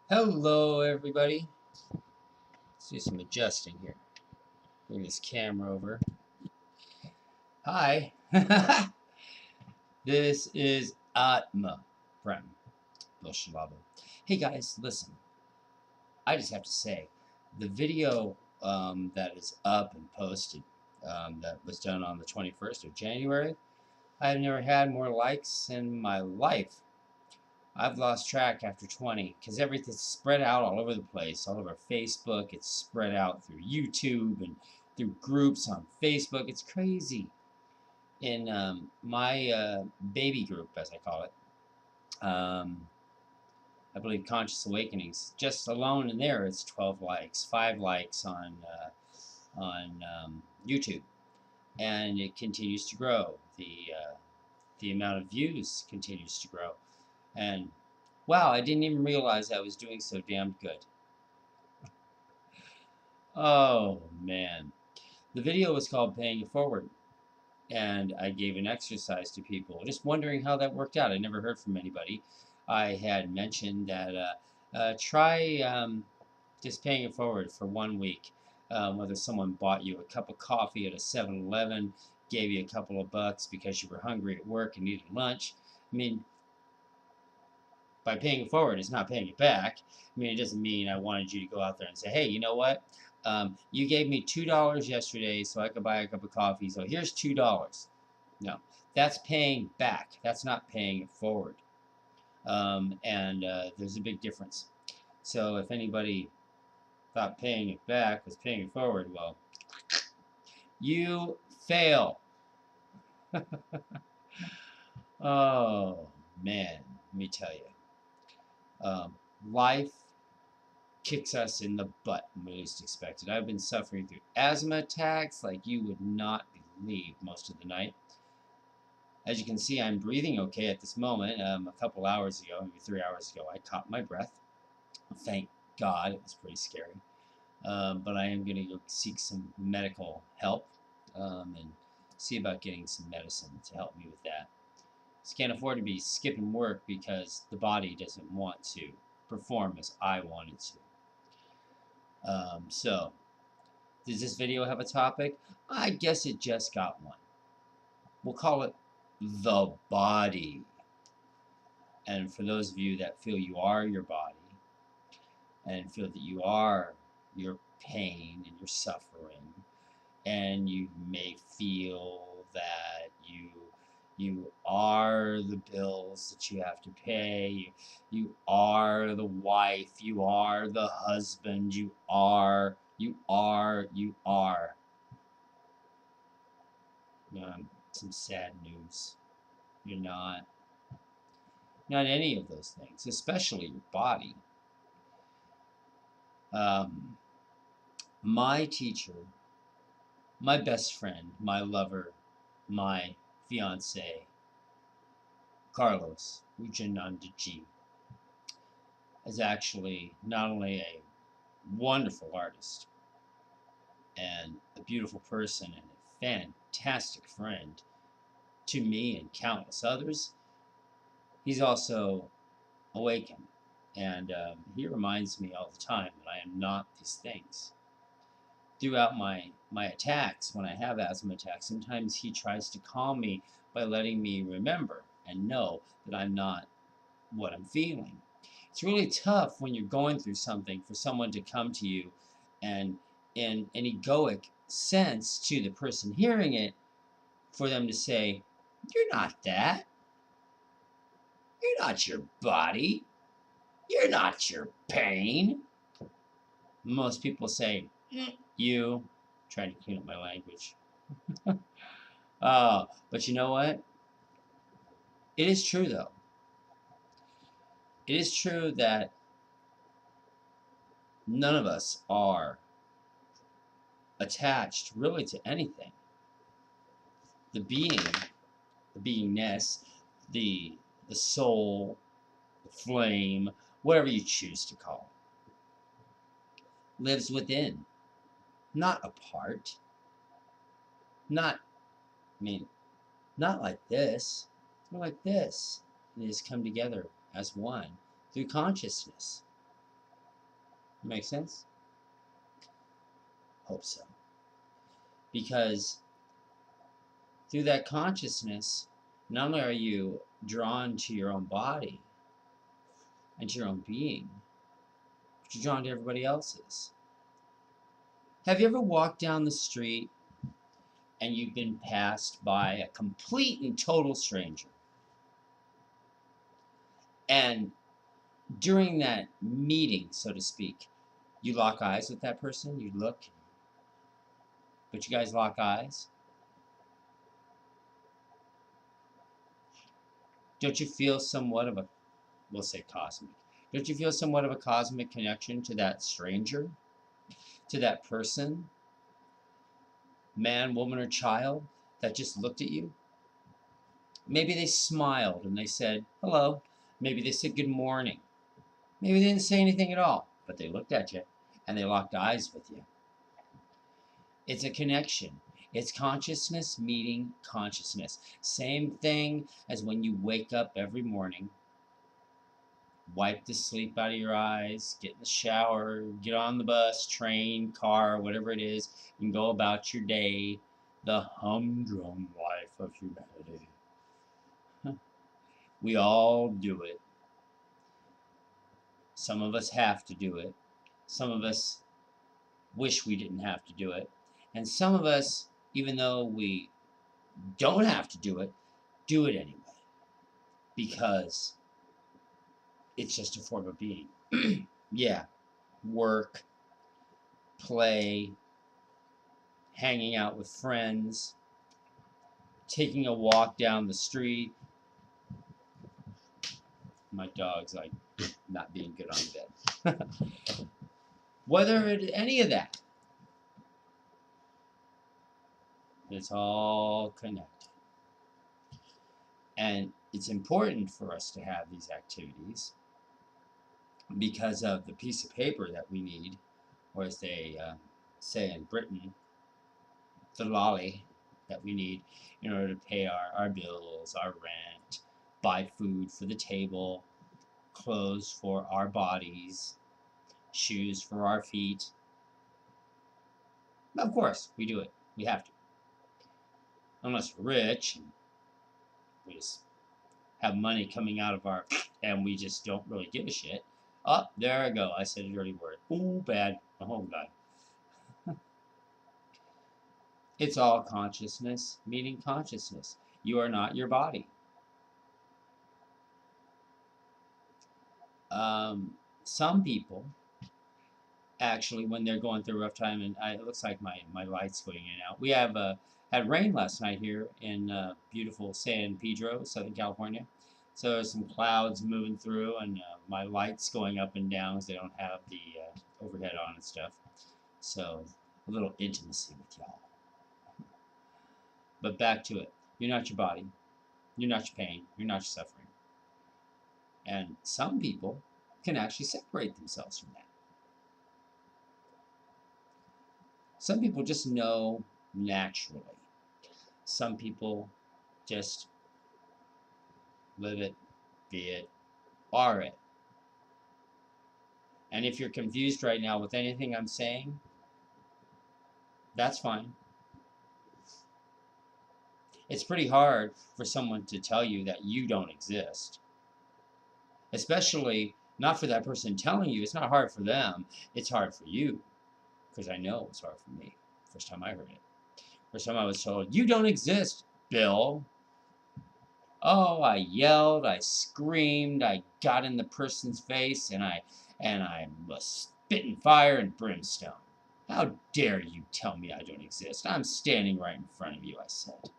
Hello, everybody. Let's do some adjusting here. Bring this camera over. Hi. This is Atma Prem, Boisselle-Schalaba. Hey guys, listen. I just have to say, the video that is up and posted that was done on the 21st of January, I've never had more likes in my life. I've lost track after 20 because everything's spread out all over the place, all over Facebook. It's spread out through YouTube and through groups on Facebook. It's crazy. In my baby group, as I call it, I believe Conscious Awakenings, just alone in there, it's 12 likes, 5 likes on YouTube, and it continues to grow. The amount of views continues to grow, and wow, I didn't even realize I was doing so damn good. Oh, man. The video was called Paying It Forward, and I gave an exercise to people, just wondering how that worked out. I never heard from anybody. I had mentioned that try just paying it forward for 1 week. Whether someone bought you a cup of coffee at a 7-Eleven, gave you a couple of bucks because you were hungry at work and needed lunch. I mean, by paying it forward, it's not paying it back. I mean, it doesn't mean I wanted you to go out there and say, hey, you know what? You gave me $2 yesterday so I could buy a cup of coffee, so here's $2. No, that's paying back. That's not paying it forward. And there's a big difference. So if anybody thought paying it back was paying it forward, well, you fail. Oh, man, let me tell you. Life kicks us in the butt when we least expect it. I've been suffering through asthma attacks like you would not believe most of the night. As you can see, I'm breathing okay at this moment. A couple hours ago, maybe 3 hours ago, I caught my breath. Thank God, it was pretty scary. But I am going to go seek some medical help and see about getting some medicine to help me with that. Just can't afford to be skipping work because the body doesn't want to perform as I want it to. So, does this video have a topic? I guess it just got one. We'll call it the body. And for those of you that feel you are your body and feel that you are your pain and your suffering, and you may feel that you are the bills that you have to pay, you are the wife, you are the husband, you are. Some sad news. You're not any of those things, especially your body. My teacher, my best friend, my lover, my fiance, Carlos Ujanandaji, is actually not only a wonderful artist and a beautiful person and a fantastic friend to me and countless others, he's also awakened. And he reminds me all the time that I am not these things. Throughout my attacks, when I have asthma attacks, sometimes he tries to calm me by letting me remember and know that I'm not what I'm feeling. It's really tough when you're going through something for someone to come to you and in an egoic sense to the person hearing it, for them to say, you're not that. You're not your body. You're not your pain. Most people say, you. Trying to clean up my language. But you know what? It is true, though. It is true that none of us are attached really to anything. The being, the beingness, the soul, the flame, whatever you choose to call it, lives within, not apart. Not, I mean, not like this. Not like this. They just come together as one through consciousness. Make sense? Hope so. Because through that consciousness, not only are you drawn to your own body and to your own being, but you're drawn to everybody else's. Have you ever walked down the street and you've been passed by a complete and total stranger? And during that meeting, so to speak, you lock eyes with that person, you look, but you guys lock eyes. Don't you feel somewhat of a, we'll say cosmic, don't you feel somewhat of a cosmic connection to that stranger, to that person, man, woman, or child that just looked at you? Maybe they smiled and they said, hello. Maybe they said good morning. Maybe they didn't say anything at all, but they looked at you and they locked eyes with you. It's a connection. It's consciousness meeting consciousness. Same thing as when you wake up every morning, wipe the sleep out of your eyes, get in the shower, get on the bus, train, car, whatever it is, and go about your day, the humdrum life of humanity. We all do it. Some of us have to do it. Some of us wish we didn't have to do it. And some of us, even though we don't have to do it anyway. Because it's just a form of being. Yeah. Work, play, hanging out with friends, taking a walk down the street. My dog's like not being good on bed. Whether it any of that, it's all connected. And it's important for us to have these activities because of the piece of paper that we need, or as they say in Britain, the lolly that we need in order to pay our bills, our rent, buy food for the table, clothes for our bodies, shoes for our feet. Of course, we do it. We have to. Unless we're rich, and we just have money coming out of our, and we just don't really give a shit. Oh, there I go. I said a dirty word. Ooh, bad. Oh, God. It's all consciousness, meaning consciousness. You are not your body. Some people, actually, when they're going through a rough time, and it looks like my light's going in and out. We have had rain last night here in beautiful San Pedro, Southern California. So there's some clouds moving through, and my light's going up and down because they don't have the overhead on and stuff. So a little intimacy with y'all. But back to it. You're not your body. You're not your pain. You're not your suffering. And some people can actually separate themselves from that. Some people just know naturally. Some people just live it, be it, are it. And if you're confused right now with anything I'm saying, that's fine. It's pretty hard for someone to tell you that you don't exist. Especially not for that person telling you. It's not hard for them. It's hard for you. Because I know it's hard for me. First time I heard it. First time I was told, you don't exist, Bill. Oh, I yelled, I screamed, I got in the person's face, and I was spitting fire and brimstone. How dare you tell me I don't exist? I'm standing right in front of you, I said.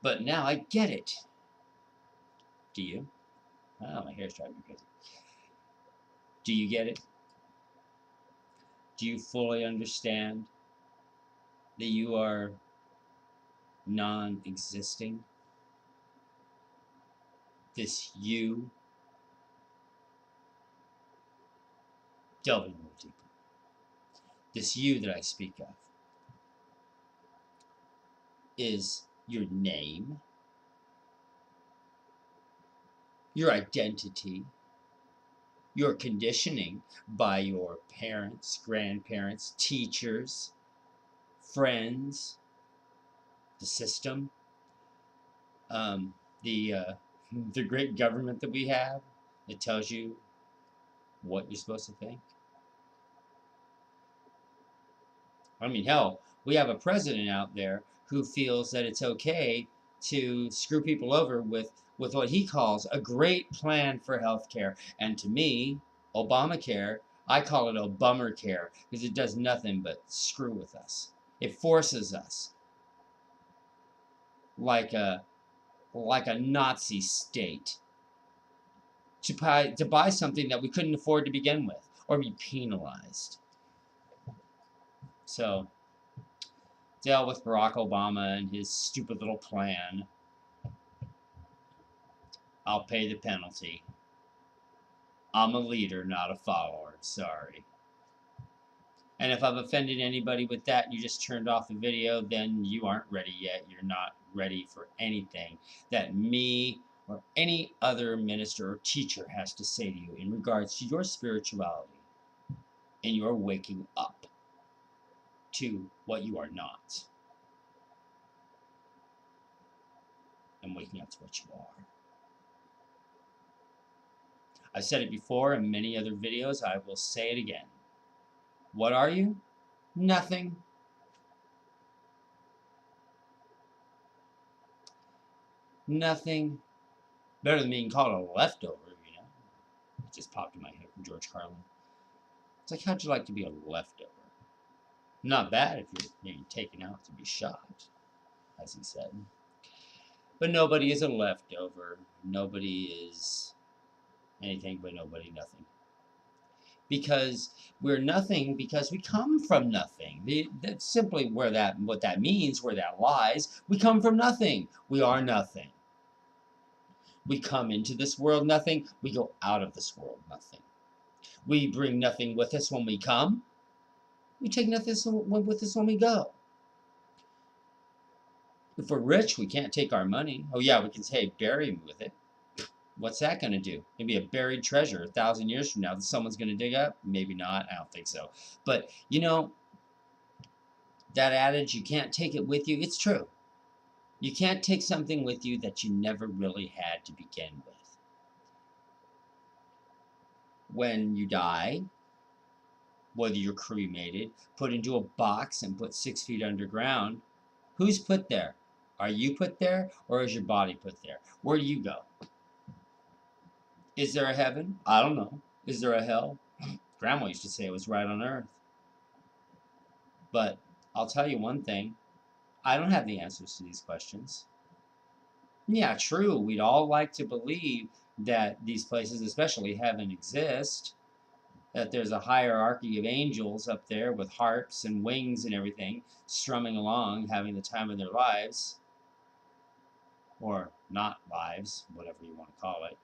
But now I get it. Do you? Oh, my hair's driving me crazy. Do you get it? Do you fully understand that you are non-existing? This you? Delving a little deeper. This you that I speak of is your name, your identity, your conditioning by your parents, grandparents, teachers, friends, the system, um, the uh, the great government that we have that tells you what you're supposed to think. I mean, hell, we have a president out there who feels that it's okay to screw people over with what he calls a great plan for health care. And to me, Obamacare, I call it Obummer care because it does nothing but screw with us. It forces us like a Nazi state to buy something that we couldn't afford to begin with or be penalized. So dealt with Barack Obama and his stupid little plan. I'll pay the penalty. I'm a leader, not a follower. Sorry. And if I've offended anybody with that and you just turned off the video, then you aren't ready yet. You're not ready for anything that me or any other minister or teacher has to say to you in regards to your spirituality and your waking up to what you are not and waking up to what you are. I've said it before in many other videos. I will say it again. What are you? Nothing. Nothing. Better than being called a leftover, you know. It just popped in my head from George Carlin. It's like, how'd you like to be a leftover? Not bad if you're being taken out to be shot, as he said. But nobody is a leftover. Nobody is anything but nobody, nothing. Because we're nothing because we come from nothing. That's simply what that means, where that lies. We come from nothing. We are nothing. We come into this world nothing. We go out of this world nothing. We bring nothing with us when we come. We take nothing with us when we go. If we're rich, we can't take our money. Oh yeah, we can say, bury me with it. What's that going to do? Maybe a buried treasure 1,000 years from now that someone's going to dig up? Maybe not. I don't think so. But, you know, that adage, you can't take it with you, it's true. You can't take something with you that you never really had to begin with. When you die, whether you're cremated, put into a box and put 6 feet underground, who's put there? Are you put there, or is your body put there? Where do you go? Is there a heaven? I don't know. Is there a hell? Grandma used to say it was right on earth. But I'll tell you one thing. I don't have the answers to these questions. Yeah, true. We'd all like to believe that these places, especially heaven, exist. That there's a hierarchy of angels up there with harps and wings and everything, strumming along, having the time of their lives. Or not lives, whatever you want to call it.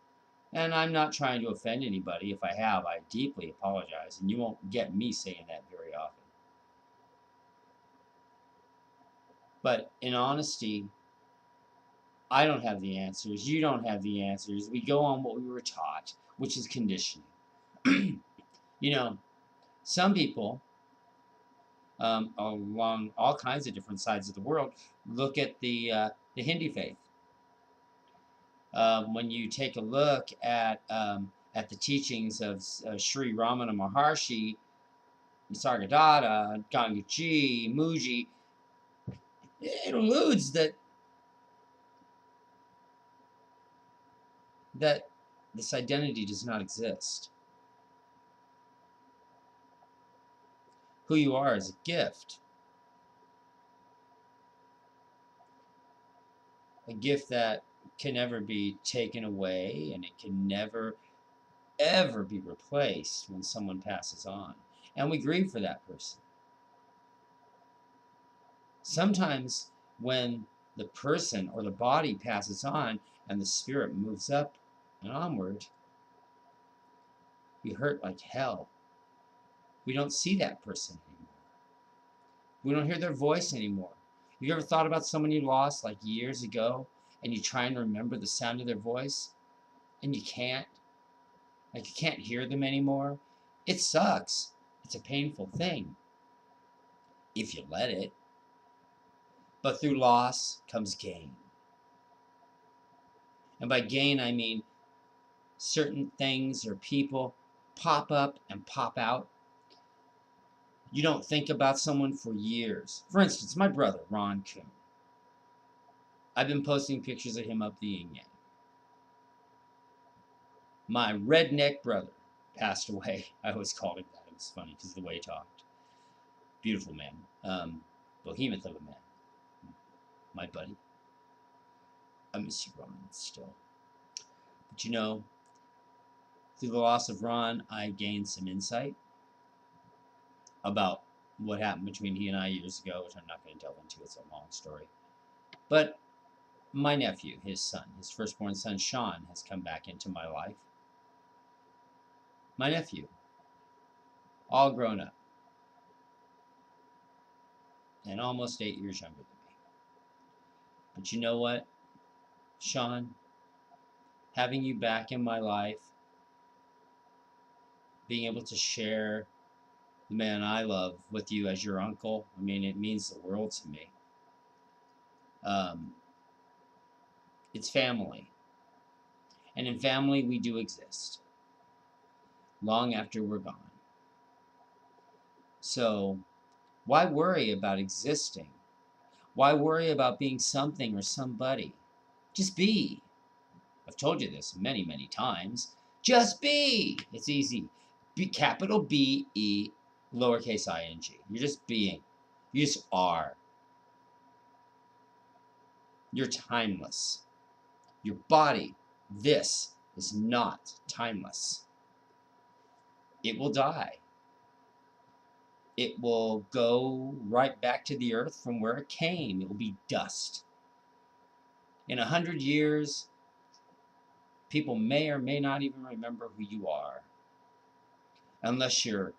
And I'm not trying to offend anybody. If I have, I deeply apologize. And you won't get me saying that very often. But in honesty, I don't have the answers. You don't have the answers. We go on what we were taught, which is conditioning. You know, some people along all kinds of different sides of the world look at the Hindi faith. When you take a look at the teachings of Sri Ramana Maharshi, Nisargadatta, Ganguji, Muji, it alludes that this identity does not exist. Who you are is a gift. A gift that can never be taken away, and it can never, ever be replaced when someone passes on. And we grieve for that person. Sometimes when the person or the body passes on and the spirit moves up and onward, we hurt like hell. We don't see that person anymore. We don't hear their voice anymore. You ever thought about someone you lost like years ago and you try and remember the sound of their voice and you can't? Like you can't hear them anymore. It sucks. It's a painful thing if you let it. But through loss comes gain. And by gain, I mean certain things or people pop up and pop out. You don't think about someone for years. For instance, my brother, Ron Kuhn. I've been posting pictures of him up the yin yang. My redneck brother passed away. I always called him that. It was funny because of the way he talked. Beautiful man. Behemoth of a man. My buddy. I miss you, Ron, still. But you know, through the loss of Ron, I gained some insight about what happened between he and I years ago, which I'm not going to delve into. It's a long story. But my nephew, his son, his firstborn son, Sean, has come back into my life. My nephew, all grown up, and almost 8 years younger than me. But you know what, Sean? Having you back in my life, being able to share the man I love with you as your uncle, I mean, it means the world to me. It's family. And in family, we do exist long after we're gone. So why worry about existing? Why worry about being something or somebody? Just be. I've told you this many, many times. Just be. It's easy. Be, capital B-E, lowercase I-N-G. You're just being. You just are. You're timeless. Your body, this, is not timeless. It will die. It will go right back to the earth from where it came. It will be dust. In 100 years, people may or may not even remember who you are. Unless you're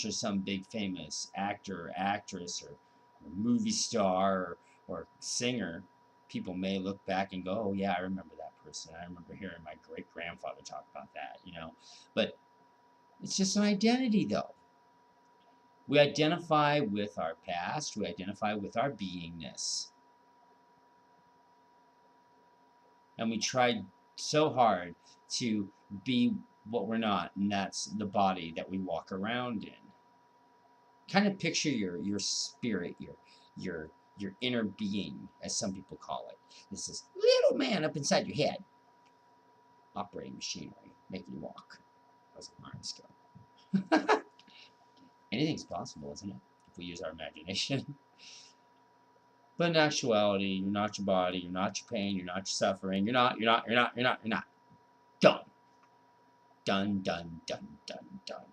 some big famous actor or actress or movie star or singer, people may look back and go, oh yeah, I remember that person. I remember hearing my great-grandfather talk about that, you know. But it's just an identity, though. We identify with our past. We identify with our beingness. And we try so hard to be what we're not, and that's the body that we walk around in. Kind of picture your spirit, your inner being, as some people call it. This is little man up inside your head, operating machinery, making you walk. How's the arms go? Anything's possible, isn't it? If we use our imagination. But in actuality, you're not your body, you're not your pain, you're not your suffering, you're not. Done. Done, done, done, done, done.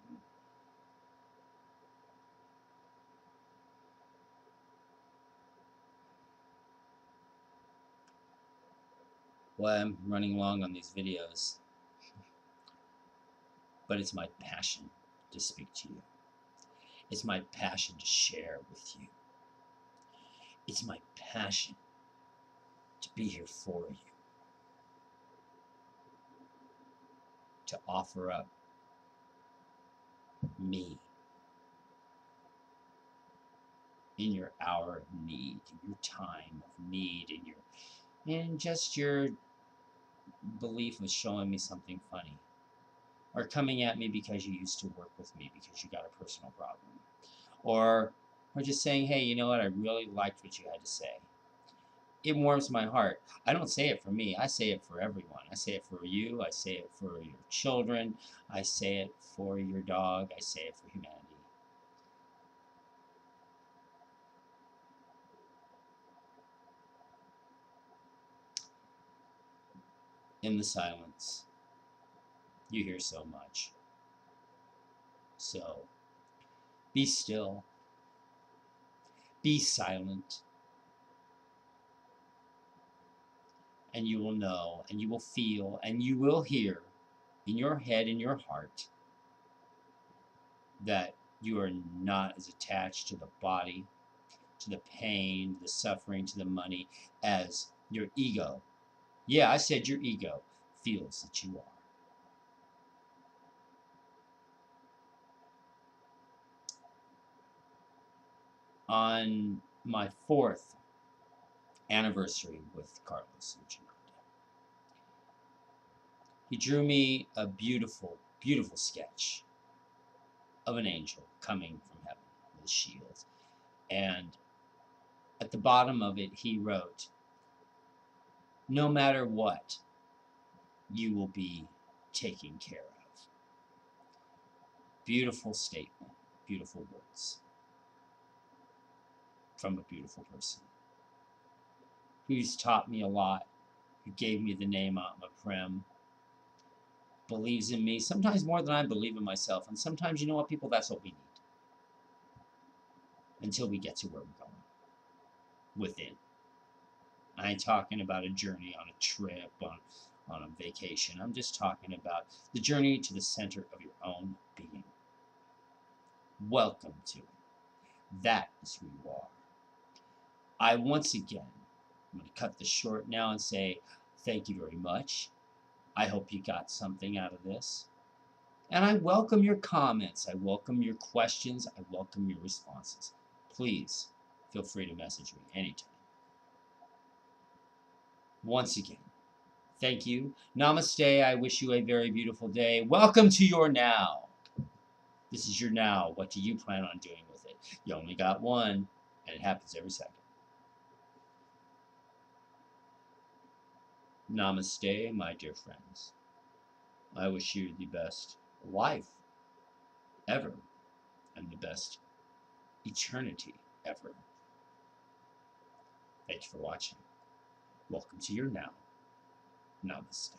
Well, I'm running long on these videos, but it's my passion to speak to you. It's my passion to share with you. It's my passion to be here for you. To offer up me in your hour of need, in your time of need, in just your belief of showing me something funny. Or coming at me because you used to work with me because you got a personal problem. Or just saying, hey, you know what, I really liked what you had to say. It warms my heart. I don't say it for me. I say it for everyone. I say it for you. I say it for your children. I say it for your dog. I say it for humanity. In the silence, you hear so much. So, be still. Be silent. And you will know, and you will feel, and you will hear in your head, in your heart, that you are not as attached to the body, to the pain, the suffering, to the money, as your ego. Yeah, I said your ego feels that you are. on my 4th anniversary with Carlos and Jananda. He drew me a beautiful, beautiful sketch of an angel coming from heaven with a shield. And at the bottom of it, he wrote, "No matter what, you will be taken care of." Beautiful statement, beautiful words from a beautiful person who's taught me a lot, who gave me the name Atma Prem, believes in me, sometimes more than I believe in myself. And sometimes, you know what, people, that's what we need until we get to where we're going within. I ain't talking about a journey on a trip, on a vacation. I'm just talking about the journey to the center of your own being. Welcome to it. That is who you are. I once again, I'm going to cut this short now and say thank you very much. I hope you got something out of this. And I welcome your comments. I welcome your questions. I welcome your responses. Please feel free to message me anytime. Once again, thank you. Namaste. I wish you a very beautiful day. Welcome to your now. This is your now. What do you plan on doing with it? You only got one, and it happens every second. Namaste, my dear friends. I wish you the best life ever and the best eternity ever. Thanks for watching. Welcome to your now. Namaste.